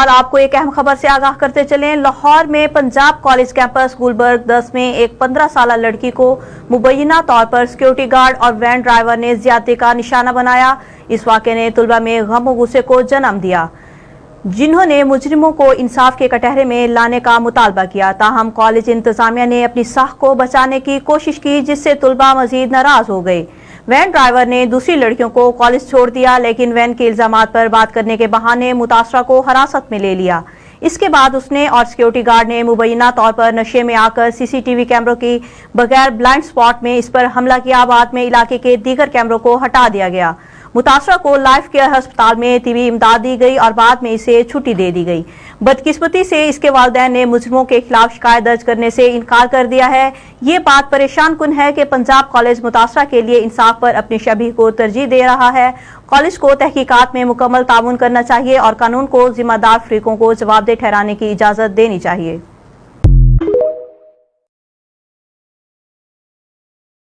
फिलहाल आपको एक अहम खबर से आगाह करते चलें। लाहौर में पंजाब कॉलेज कैंपस गुलबर्ग 10 में एक 15 साल लड़की को मुबैना तौर पर सिक्योरिटी गार्ड और वैन ड्राइवर ने ज्यादती का निशाना बनाया। इस वाक़े ने तुलबा में गम और गुस्से को जन्म दिया, जिन्होंने मुजरिमों को इंसाफ के कटहरे में लाने का मुतालबा किया। ताहम कॉलेज इंतजामिया ने अपनी साख को बचाने की कोशिश की, जिससे तुलबा मजीद नाराज हो गए। वैन ड्राइवर ने दूसरी लड़कियों को कॉलेज छोड़ दिया, लेकिन वैन के इल्जामात पर बात करने के बहाने मुतासरा को हिरासत में ले लिया। इसके बाद उसने और सिक्योरिटी गार्ड ने मुबैना तौर पर नशे में आकर सीसीटीवी कैमरों की बगैर ब्लाइंड स्पॉट में इस पर हमला किया। बाद में इलाके के दीगर कैमरों को हटा दिया गया। मुतासरा को लाइफ केयर अस्पताल में तिबी इमदाद दी गई और बाद में इसे छुट्टी दे दी गई। बदकिस्मती से इसके वालिदैन ने मुजरिमों के खिलाफ शिकायत दर्ज करने से इनकार कर दिया है। ये बात परेशान कुन है कि पंजाब कॉलेज मुतासरा के लिए इंसाफ पर अपनी शबीह को तरजीह दे रहा है। कॉलेज को तहकीकात में मुकम्मल ताउन करना चाहिए और कानून को जिम्मेदार फरीकों को जवाबदेह ठहराने की इजाजत देनी चाहिए।